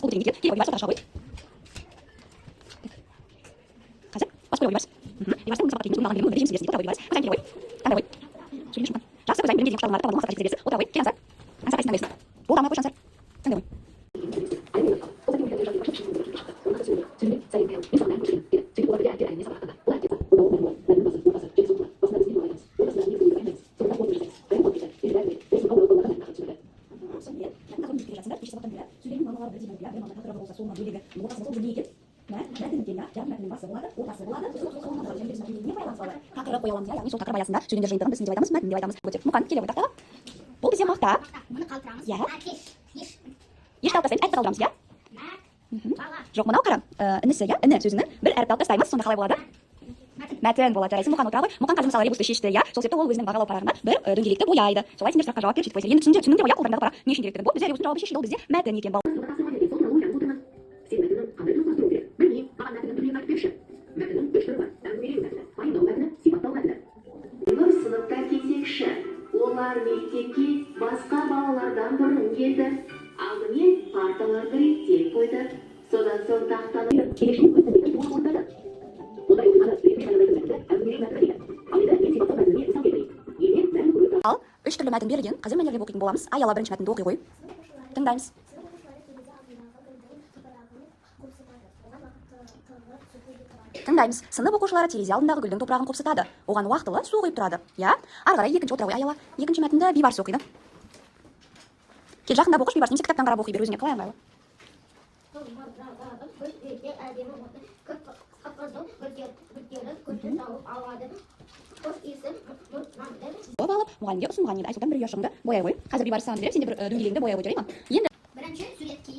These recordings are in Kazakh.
ол деген келіп ойбарсы тараша ғой. Қазір басып қой ойбарсы. Ойбарсы мұны сабаққа кейін маған білемін, білемін сіздерсің. Отыр ойбарсы. Қашан келіп ой. Қандай ой. Сөйлем шыққан. Жақсы көзайын білемін деген құшағыңа табылмақ сабақ жеткізерсіз. Отыр ой. Кел ансар. Ансар қайсынан берсін. Ол дамай қойшы ансар. Қандай ой. Тақырып қоя аламыз, яғни сол тақырып аясында сөйлемдер жиынтығын біз не деп айтамыз, мәтін деп айтамыз. Мұқан келе ғой тақтаға. Бұл бізде мақта. Мұны қалдырамыз. Иә. Еш алып тастаймыз, әріпті қалдырамыз, иә? Жоқ, мынау қара. Інісі, иә? Іні сөзінің бір әріпті алып тастаймыз, сонда қалай болады? Мәтін болады, жарайсың. Мұқан отыра ғой. Мұқан қазір мысалы ребусты шешті, иә? Сол себепті ол өзінің бағалау парағына бір дөңгелекті бояйды. Солай сендер сұраққа жауап беріп сөйтіп қойсың. Енді түсіндің бе қолдарындағы пара не үшін керектігі? Бұл бізде ребустың жауабы шешілді, ол бізде мәтін екен. Сыныпта кезекші. Олар мектепке басқа балалардан бұрын келді. Алдымен парталарды реттеп қойды. Содан соң тақтаны Ал үш түрлі мәтін берілген. Қазір мәнерлеп оқитын боламыз. Аяла бірінші мәтінді оқи қой. Тыңдаймыз. Тыңдаймыз. Сынып оқушылары терезе алдындағы гүлдің топырағын қопсытады. Оған уақытылы су құйып тұрады. Я? Ары қарай екінші отыра ғой аяла. Екінші мәтінді бейбарыс оқиды. Кел жақындап оқыш, бейбарыс немесе кітаптан қарап оқи бер, өзіңе қалай ыңғайлы. Бояп алып, мұғалімге ұсынған еді. Айсұлтан бір ұяшығыңды бояй қой. Қазір бейбарыс саған беріп, сенде бір дөңгелегіңді бояй қой, жарай ма? Енді бірінші суретке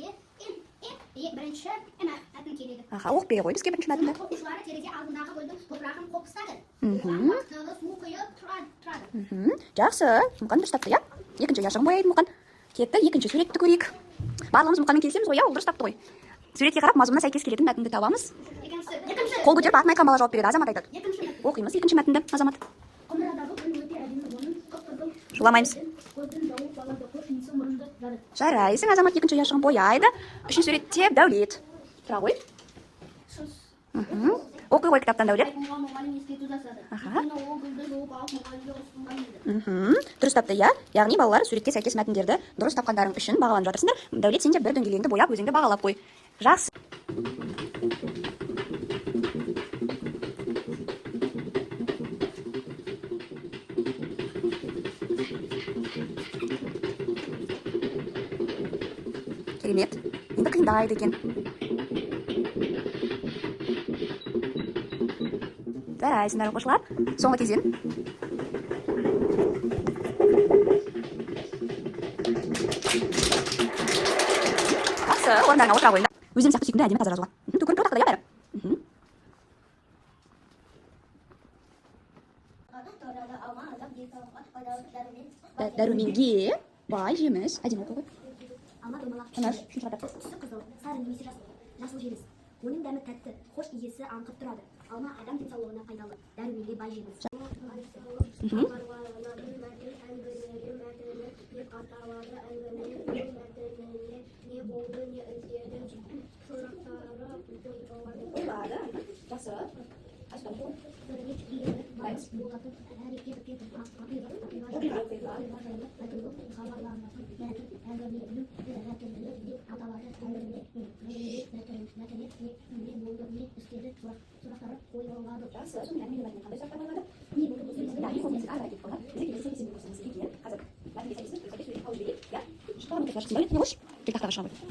бірінші мәтін келеді. оқып бере қой бізге бірінші мәтінді. Оқушылары терезе алдындағы гүлдің топырағын қопсытады. Уақытылы су құйып тұрады. Жақсы. Мұқан дұрыс тапты, иә? Екінші ұяшығын бояйды мұқан. Кетті, екінші суретті көрейік. Барлығымыз мұқанмен келісеміз ғой, иә? Ол дұрыс тапты ғой. Суретке қарап, мазмұнына сәйкес келетін мәтінді табамыз. Қол көтеріп атын айтқан бала жауап береді, Азамат айтады. Оқимыз екінші мәтінді, Азамат. Шуламаймыз. Жарайсың, Азамат екінші ұяшығын бояйды. Үшінші суретте Дәулет. Тұра ғой. Оқи ғой кітаптан Дәулет. Дұрыс тапты, иә? Яғни балалар суретке сәйкес мәтіндерді дұрыс тапқандарың үшін бағаланып жатырсыңдар. Дәулет, сен де бір дөңгелегіңді бояп, өзіңді бағалап қой. Жақсы. Керемет. Енді қиындайды екен. Жарайсыңдар оқушылар. Соңғы кезең. Жақсы, орындарына отыра қойыңдар. Өздерің сияқты сүйкімді әдемі таза жазуға. Көрініп тұр тақтада, иә бәрі? Дәруменге бай жеміс. Әдемі оқы ғой. Алма домалақ Анаш, үшінші қатар. түсі қызыл, сары немесе жасыл жеміс. Оның дәмі тәтті, хош иісі аңқып тұрады. Алма адам денсаулығына пайдалы, дәруменге бай жеміс.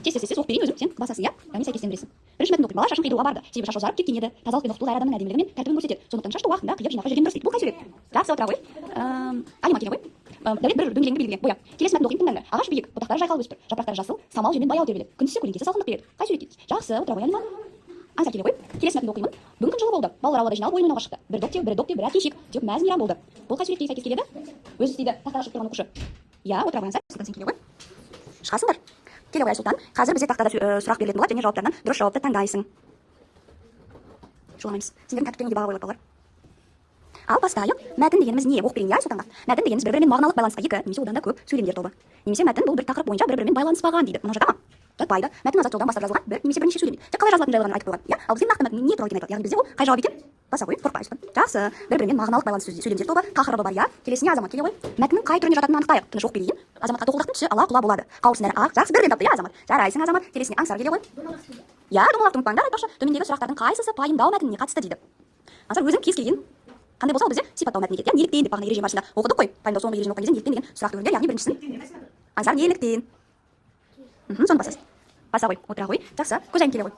Тез оқып берейін өзім, сен басасың, иә? Яғни сәйкестендіресің. Бірінші мәтін оқиды, бала шашын қиюға барды. Себебі шашы ұзарып кеткен еді. Тазалық пен ұқыптылық әр адамның әдемілігі мен тәртібін көрсетеді. Сондықтан шашты уақытында қиып жинақы жүрген дұрыс дейді. Бұл қай сурет? Жақсы, отыра ғой. Алима келе ғой. Дәулет бір дөңгелегіңді белгіле, боя. Келесі мәтінді оқиын, тыңдаңдар. Ағаш биік, бұтақтары жайқалып өсіп тұр. Жапырақтары жасыл, самал желмен баяу тербеледі. Күн түссе көлеңкесі салқындық береді. Қай сурет дейді? Жақсы, отыра ғой, Алима. Ансар келе ғой. Келесі мәтінді оқимын. Бүгін күн жылы болды. Балалар аулада жиналып ойын ойнауға шықты. Бір доп теу, бір кешек, теуіп мәз мейрам болды. Бұл қай суретке сәйкес келеді? Өзі істейді, тақтаға шығып тұрған оқушы. Иә, отыра ғой, Ансар. Сен келе ғой. Шығасыңдар. Келе ғой, Айсұлтан. Қазір бізде тақтада сұрақ берілетін болады және жауаптарынан дұрыс жауапты таңдайсың. Шуламаймыз. Сендердің тәртіптеріңе баға қойылады, балалар. Ал бастайық. Мәтін дегеніміз не? Оқып берейін, иә, Айсұлтанға. Мәтін дегеніміз бір-бірімен мағыналық байланысқа екі немесе одан да көп сөйлемдер тобы. Немесе мәтін бұл бір тақырып бойынша бір-бірімен байланыспаған дейді. Мынау жата ма? жатпайды. Мәтін азат жолдан бастап жазылған, бір немесе бірнеше сөйлемейді. Тек қалай жазылатыны жайлы ғана айтып қойған. Иә, ал бізге нақты мәтін не туралы екенін айтады. Яғни бізде ол қай жауап екен? Баса қойып қорықпайсың. Жақсы. Бір-бірімен мағыналық байланыс сөйлемдер тобы, тақырыбы бар, иә. Келесіне Азамат келе ғой. Мәтіннің қай түріне жататынын анықтайық. Тыныш оқып берейін. Азаматқа тоқылдақтың түсі ала-құла болады. Қауырсындары ақ, жақсы бірден тапты, иә, Азамат. Жарайсың, Азамат. Келесіне Аңсар келе ғой. Иә, домалақты ұмытпаңдар, айтпақшы. Төмендегі сұрақтардың қайсысы пайымдау мәтініне қатысты дейді. Аңсар өзің кез келген қандай болса ол бізде сипаттау мәтіні кетеді. Неліктен деп бағана ереже барысында оқыдық қой. Пайымдау соңғы ережені оқыған кезде неліктен деген сұрақ төгілген, яғни біріншісін Аңсар неліктен. Соны басасыз. Баса ғой, отыра ғой. Жақсы. Көзайым келе ғой.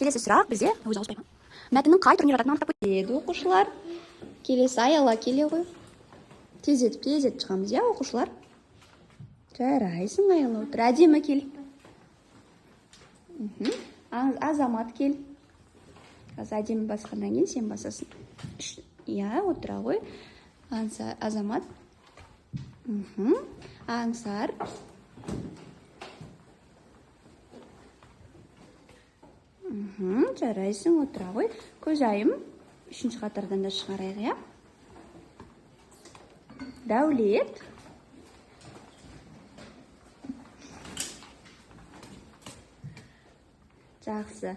Келесі сұрақ бізде өзі ауыспаймын. Мәтіннің қай түріне жататынын анықтап қойды оқушылар. Келесі Аяла келе ғой. Тездетіп шығамыз, иә, оқушылар. Жарайсың, Аяла, отыр. Әдемі кел. Азамат кел. Қазір әдемі басқаннан кейін сен басасың. Иә, отыра ғой. Азамат. Аңсар. Жарайсың, отыра ғой. Көзайым. Үшінші қатардан да шығарайық, иә. Дәулет. Жақсы.